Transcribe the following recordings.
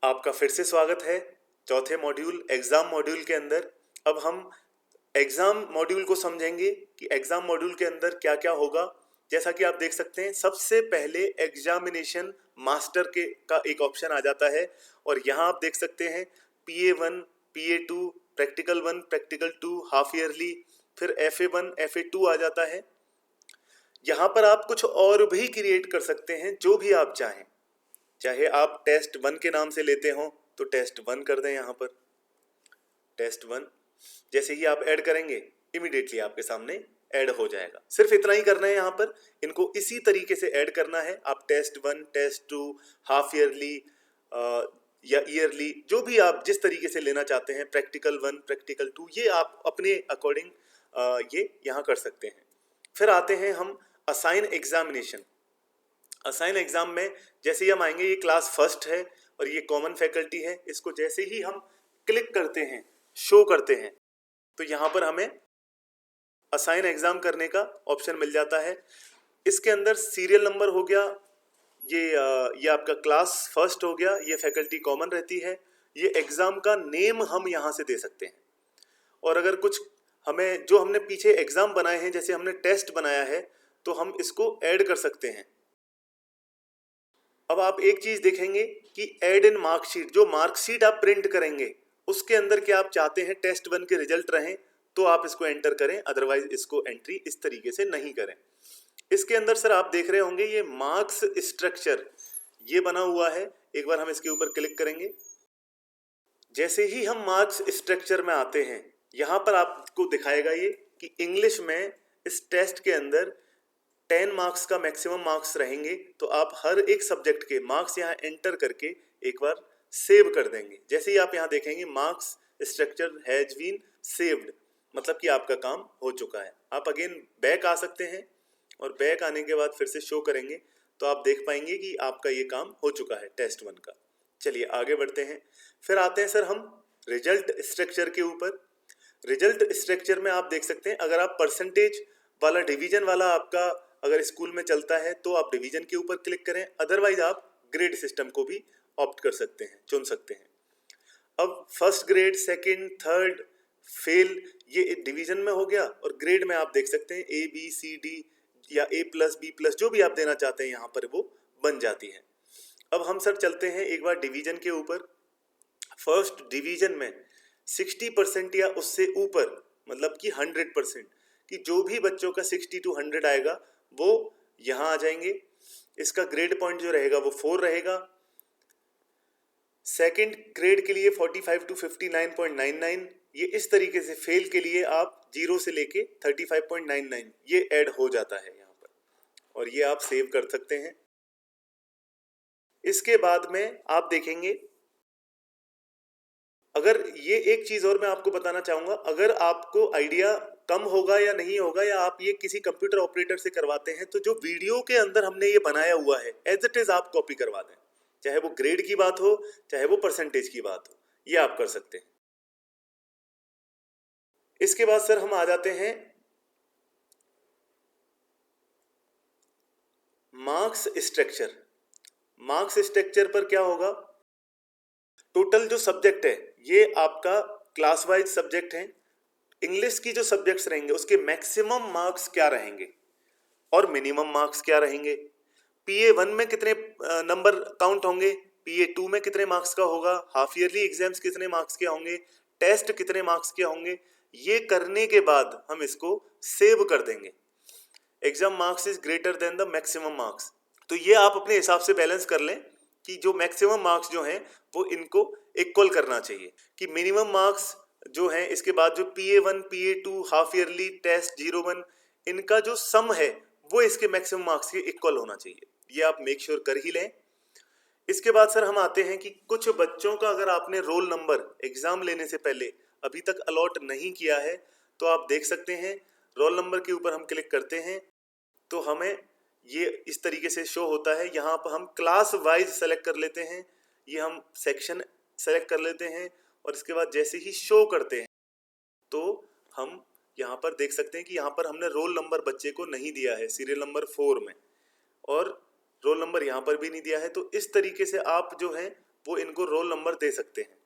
आपका फिर से स्वागत है चौथे मॉड्यूल एग्जाम मॉड्यूल के अंदर। अब हम एग्जाम मॉड्यूल को समझेंगे कि एग्जाम मॉड्यूल के अंदर क्या क्या होगा। जैसा कि आप देख सकते हैं, सबसे पहले एग्जामिनेशन मास्टर के का एक ऑप्शन आ जाता है और यहाँ आप देख सकते हैं PA1, PA2, practical 1, practical 2, half yearly, फिर FA1, FA2 आ जाता है। यहाँ पर आप कुछ और भी क्रिएट कर सकते हैं जो भी आप चाहें। चाहे आप टेस्ट 1 के नाम से लेते हो तो टेस्ट 1 कर दें। यहाँ पर टेस्ट 1 जैसे ही आप ऐड करेंगे इमीडिएटली आपके सामने ऐड हो जाएगा। सिर्फ इतना ही करना है, यहाँ पर इनको इसी तरीके से ऐड करना है। आप टेस्ट 1, टेस्ट 2, हाफ ईयरली या ईयरली, जो भी आप जिस तरीके से लेना चाहते हैं, प्रैक्टिकल 1, प्रैक्टिकल 2, ये आप अपने अकॉर्डिंग ये यहाँ कर सकते हैं। फिर आते हैं हम असाइन एग्जामिनेशन। असाइन एग्जाम में जैसे ही हम आएंगे, ये क्लास फर्स्ट है और ये कॉमन फैकल्टी है। इसको जैसे ही हम क्लिक करते हैं, शो करते हैं, तो यहाँ पर हमें असाइन एग्जाम करने का ऑप्शन मिल जाता है। इसके अंदर सीरियल नंबर हो गया, ये आपका क्लास फर्स्ट हो गया, ये फैकल्टी कॉमन रहती है। ये एग्जाम का नेम हम यहाँ से दे सकते हैं। और अगर कुछ हमें जो हमने पीछे एग्जाम बनाए हैं, जैसे हमने टेस्ट बनाया है, तो हम इसको ऐड कर सकते हैं। अब आप एक चीज देखेंगे कि ऐड इन मार्कशीट, जो मार्कशीट आप प्रिंट करेंगे उसके अंदर क्या आप चाहते हैं टेस्ट 1 के रिजल्ट रहें तो आप इसको एंटर करें, अदरवाइज इसको एंट्री इस तरीके से नहीं करें। इसके अंदर सर आप देख रहे होंगे ये मार्क्स स्ट्रक्चर ये बना हुआ है। एक बार हम इसके ऊपर क्लिक करेंगे। जैसे ही हम मार्क्स स्ट्रक्चर में आते हैं, यहाँ पर आपको दिखाएगा ये कि इंग्लिश में इस टेस्ट के अंदर 10 मार्क्स का मैक्सिमम मार्क्स रहेंगे। तो आप हर एक सब्जेक्ट के मार्क्स यहाँ एंटर करके एक बार सेव कर देंगे। जैसे ही आप यहाँ देखेंगे marks structure has been saved, मतलब कि आपका काम हो चुका है। आप अगेन बैक आ सकते हैं और बैक आने के बाद फिर से शो करेंगे तो आप देख पाएंगे कि आपका ये काम हो चुका है टेस्ट 1 का। चलिए आगे बढ़ते हैं। फिर आते हैं सर हम रिजल्ट स्ट्रक्चर के ऊपर। रिजल्ट स्ट्रक्चर में आप देख सकते हैं, अगर आप परसेंटेज वाला डिवीजन वाला आपका अगर स्कूल में चलता है तो आप डिवीजन के ऊपर क्लिक करें, अदरवाइज आप ग्रेड सिस्टम को भी ऑप्ट कर सकते हैं, चुन सकते हैं। अब first grade, second, third, fail ये डिवीजन में हो गया और ग्रेड में आप देख सकते हैं ABCD या A+B+, जो भी आप देना चाहते हैं यहाँ पर वो बन जाती है। अब हम सर चलते हैं एक बार डिवीजन के ऊपर। फर्स्ट डिवीजन में 60% या उससे ऊपर, मतलब कि 100%, कि जो भी बच्चों का 60 to 100 आएगा वो यहाँ आ जाएंगे। इसका ग्रेड पॉइंट जो रहेगा वो 4 रहेगा। सेकंड ग्रेड के लिए 45 to 59.99, ये इस तरीके से। फेल के लिए आप 0 से लेके 35.99 ये ऐड हो जाता है यहाँ पर और ये आप सेव कर सकते हैं। इसके बाद में आप देखेंगे, अगर ये एक चीज और मैं आपको बताना चाहूंगा, अगर आपको आइडिया कम होगा या नहीं होगा, या आप ये किसी कंप्यूटर ऑपरेटर से करवाते हैं, तो जो वीडियो के अंदर हमने ये बनाया हुआ है एज इट इज आप कॉपी करवा दें। चाहे वो ग्रेड की बात हो, चाहे वो परसेंटेज की बात हो, ये आप कर सकते हैं। इसके बाद सर हम आ जाते हैं मार्क्स स्ट्रक्चर। मार्क्स स्ट्रक्चर पर क्या होगा, टोटल जो सब्जेक्ट है ये आपका क्लास वाइज सब्जेक्ट है। इंग्लिश की जो सब्जेक्ट्स रहेंगे उसके मैक्सिमम मार्क्स क्या रहेंगे और मिनिमम मार्क्स क्या रहेंगे। PA1 में कितने नंबर काउंट होंगे, PA2 में कितने मार्क्स का होगा, हाफ ईयरली एग्जाम्स कितने मार्क्स के होंगे, टेस्ट कितने मार्क्स के होंगे। ये करने के बाद हम इसको सेव कर देंगे। Exam marks is greater than the maximum marks. तो ये आप अपने हिसाब से बैलेंस कर लें कि जो मैक्सिमम मार्क्स जो हैं वो इनको इक्वल करना चाहिए, कि मिनिमम मार्क्स जो हैं इसके बाद जो PA1, PA2, half yearly, test 01, इनका जो सम है वो इसके मैक्सिमम मार्क्स के इक्वल होना चाहिए। ये आप मेक श्योर कर ही लें। इसके बाद सर हम आते हैं कि कुछ बच्चों का अगर आपने रोल नंबर एग्जाम लेने से पहले अभी तक अलॉट नहीं किया है तो आप देख सकते हैं, रोल नंबर के ऊपर हम क्लिक करते हैं तो हमें ये इस तरीके से शो होता है। यहाँ पर हम क्लास वाइज सेलेक्ट कर लेते हैं, ये हम सेक्शन सेलेक्ट कर लेते हैं और इसके बाद जैसे ही शो करते हैं तो हम यहाँ पर देख सकते हैं कि यहाँ पर हमने रोल नंबर बच्चे को नहीं दिया है सीरियल नंबर 4 में, और रोल नंबर यहाँ पर भी नहीं दिया है। तो इस तरीके से आप जो है वो इनको रोल नंबर दे सकते हैं।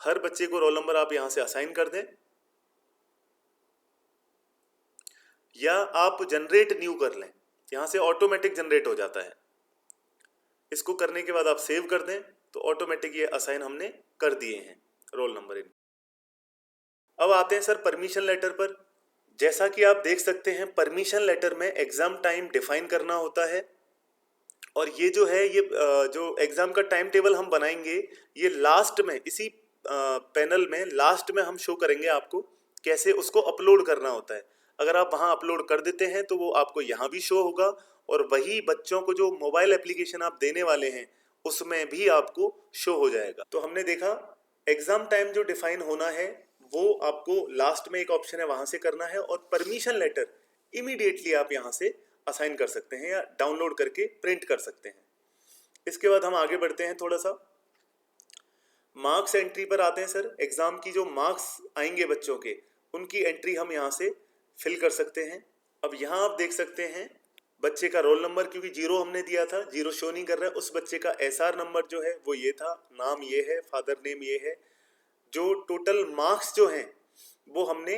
हर बच्चे को रोल नंबर आप यहां से असाइन कर दें या आप जनरेट न्यू कर लें, यहां से ऑटोमेटिक जनरेट हो जाता है। इसको करने के बाद आप सेव कर दें तो ऑटोमेटिक ये असाइन हमने कर दिए हैं रोल नंबर इन। अब आते हैं सर परमिशन लेटर पर। जैसा कि आप देख सकते हैं परमिशन लेटर में एग्जाम टाइम डिफाइन करना होता है और ये जो है ये जो एग्जाम का टाइम टेबल हम बनाएंगे ये लास्ट में इसी पैनल में लास्ट में हम शो करेंगे आपको कैसे उसको अपलोड करना होता है। अगर आप वहां अपलोड कर देते हैं तो वो आपको यहाँ भी शो होगा और वही बच्चों को जो मोबाइल एप्लीकेशन आप देने वाले हैं उसमें भी आपको शो हो जाएगा। तो हमने देखा एग्जाम टाइम जो डिफाइन होना है वो आपको लास्ट में एक ऑप्शन है वहां से करना है और परमिशन लेटर इमीडिएटली आप यहां से असाइन कर सकते हैं या डाउनलोड करके प्रिंट कर सकते हैं। इसके बाद हम आगे बढ़ते हैं थोड़ा सा मार्क्स एंट्री पर आते हैं सर। एग्जाम की जो मार्क्स आएंगे बच्चों के उनकी एंट्री हम यहाँ से फिल कर सकते हैं। अब यहाँ आप देख सकते हैं बच्चे का रोल नंबर क्योंकि 0 हमने दिया था 0 शो नहीं कर रहा है, उस बच्चे का SR नंबर जो है वो ये था, नाम ये है, फादर नेम ये है। जो टोटल मार्क्स जो हैं वो हमने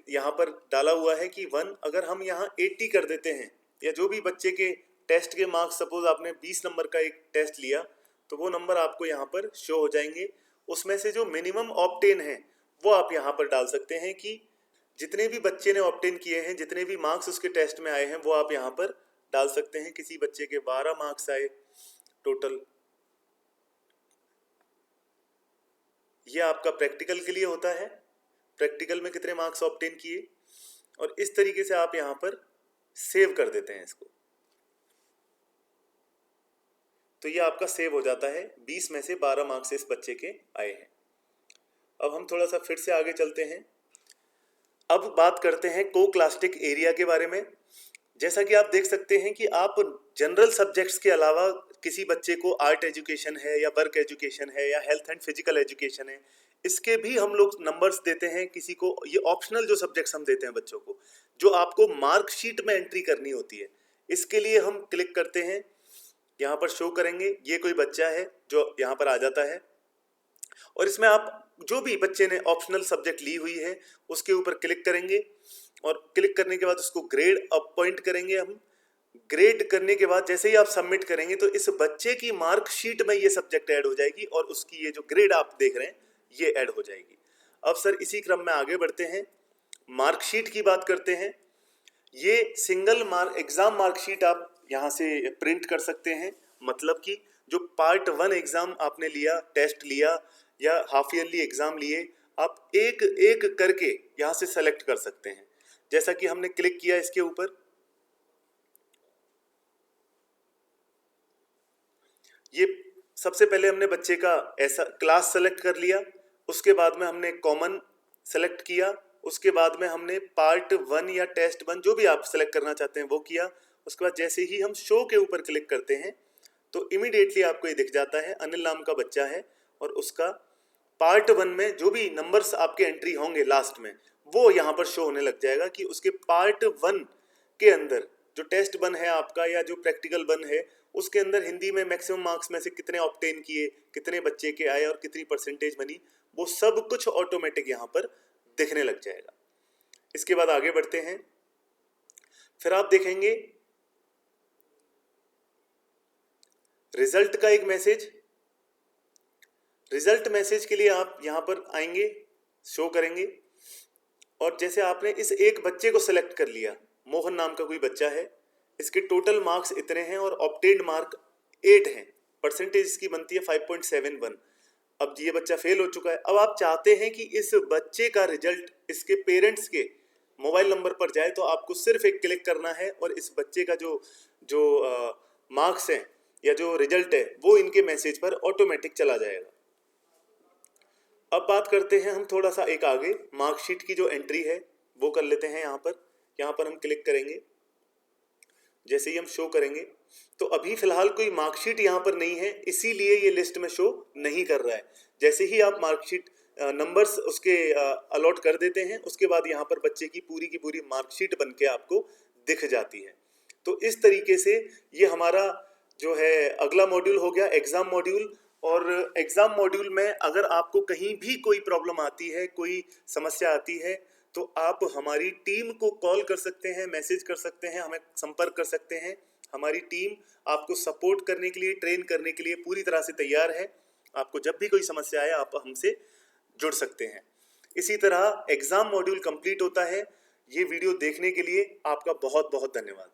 यहाँ पर डाला हुआ है कि 1 अगर हम यहाँ 80 कर देते हैं या जो भी बच्चे के टेस्ट के मार्क्स सपोज आपने 20 नंबर का एक टेस्ट लिया तो वो नंबर आपको यहाँ पर शो हो जाएंगे। उसमें से जो मिनिमम ऑब्टेन है वो आप यहाँ पर डाल सकते हैं कि जितने भी बच्चे ने ऑब्टेन किए हैं जितने भी मार्क्स उसके टेस्ट में आए हैं वो आप यहाँ पर डाल सकते हैं। किसी बच्चे के 12 मार्क्स आए टोटल, ये आपका प्रैक्टिकल के लिए होता है, प्रैक्टिकल में कितने मार्क्स ऑब्टेन किए और इस तरीके से आप यहाँ पर सेव कर देते हैं इसको तो ये आपका सेव हो जाता है। 20 में से 12 मार्क्स इस बच्चे के आए हैं। अब हम थोड़ा सा फिर से आगे चलते हैं। अब बात करते हैं कोक्लास्टिक एरिया के बारे में। जैसा कि आप देख सकते हैं कि आप जनरल सब्जेक्ट्स के अलावा किसी बच्चे को आर्ट एजुकेशन है या वर्क एजुकेशन है या हेल्थ एंड फिजिकल एजुकेशन है इसके भी हम लोग नंबर्स देते हैं। किसी को ये ऑप्शनल जो सब्जेक्ट्स हम देते हैं बच्चों को जो आपको मार्कशीट में एंट्री करनी होती है, इसके लिए हम क्लिक करते हैं, यहाँ पर शो करेंगे। ये कोई बच्चा है जो यहाँ पर आ जाता है और इसमें आप जो भी बच्चे ने ऑप्शनल सब्जेक्ट ली हुई है उसके ऊपर क्लिक करेंगे और क्लिक करने के बाद उसको ग्रेड अपॉइंट करेंगे। हम ग्रेड करने के बाद जैसे ही आप सबमिट करेंगे तो इस बच्चे की मार्कशीट में ये सब्जेक्ट ऐड हो जाएगी और उसकी ये जो ग्रेड आप देख रहे हैं ये ऐड हो जाएगी। अब सर इसी क्रम में आगे बढ़ते हैं, मार्कशीट की बात करते हैं। ये सिंगल एग्जाम मार्कशीट आप यहाँ से प्रिंट कर सकते हैं। मतलब कि जो पार्ट 1 एग्जाम आपने लिया, टेस्ट लिया या हाफ ईयरली एग्जाम लिए, आप एक एक करके यहाँ से सेलेक्ट कर सकते हैं। जैसा कि हमने क्लिक किया इसके ऊपर, ये सबसे पहले हमने बच्चे का ऐसा क्लास सेलेक्ट कर लिया, उसके बाद में हमने कॉमन सेलेक्ट किया, उसके बाद में हमने पार्ट 1 या टेस्ट 1 जो भी आप सेलेक्ट करना चाहते हैं वो किया। उसके बाद जैसे ही हम शो के ऊपर क्लिक करते हैं तो इमीडिएटली आपको ये दिख जाता है अनिल नाम का बच्चा है और उसका पार्ट 1 में जो भी नंबर्स आपके एंट्री होंगे लास्ट में वो यहाँ पर शो होने लग जाएगा कि उसके पार्ट 1 के अंदर जो टेस्ट 1 है आपका या जो प्रैक्टिकल 1 है उसके अंदर हिंदी में मैक्सिमम मार्क्स में से कितने ऑब्टेन किए, कितने बच्चे के आए और कितनी परसेंटेज बनी, वो सब कुछ ऑटोमेटिक यहाँ पर दिखने लग जाएगा। इसके बाद आगे बढ़ते हैं। फिर आप देखेंगे रिजल्ट का एक मैसेज। रिजल्ट मैसेज के लिए आप यहाँ पर आएंगे, शो करेंगे और जैसे आपने इस एक बच्चे को सेलेक्ट कर लिया, मोहन नाम का कोई बच्चा है, इसके टोटल मार्क्स इतने हैं और ऑब्टेन्ड मार्क 8 हैं, परसेंटेज इसकी बनती है 5.71। अब ये बच्चा फेल हो चुका है। अब आप चाहते हैं कि इस बच्चे का रिजल्ट इसके पेरेंट्स के मोबाइल नंबर पर जाए तो आपको सिर्फ एक क्लिक करना है और इस बच्चे का जो मार्क्स हैं या जो रिजल्ट है वो इनके मैसेज पर ऑटोमेटिक चला जाएगा। अब बात करते हैं हम थोड़ा सा एक आगे, मार्कशीट की जो एंट्री है वो कर लेते हैं। यहाँ पर हम क्लिक करेंगे। जैसे ही हम शो करेंगे तो अभी फिलहाल कोई मार्कशीट यहाँ पर नहीं है, इसीलिए ये लिस्ट में शो नहीं कर रहा है। जैसे ही आप मार्कशीट नंबर्स उसके अलॉट कर देते हैं उसके बाद यहाँ पर बच्चे की पूरी मार्कशीट बन के आपको दिख जाती है। तो इस तरीके से ये हमारा जो है अगला मॉड्यूल हो गया एग्जाम मॉड्यूल। और एग्जाम मॉड्यूल में अगर आपको कहीं भी कोई प्रॉब्लम आती है, कोई समस्या आती है, तो आप हमारी टीम को कॉल कर सकते हैं, मैसेज कर सकते हैं, हमें संपर्क कर सकते हैं। हमारी टीम आपको सपोर्ट करने के लिए, ट्रेन करने के लिए पूरी तरह से तैयार है। आपको जब भी कोई समस्या आए आप हमसे जुड़ सकते हैं। इसी तरह एग्जाम मॉड्यूल कंप्लीट होता है। ये वीडियो देखने के लिए आपका बहुत बहुत धन्यवाद।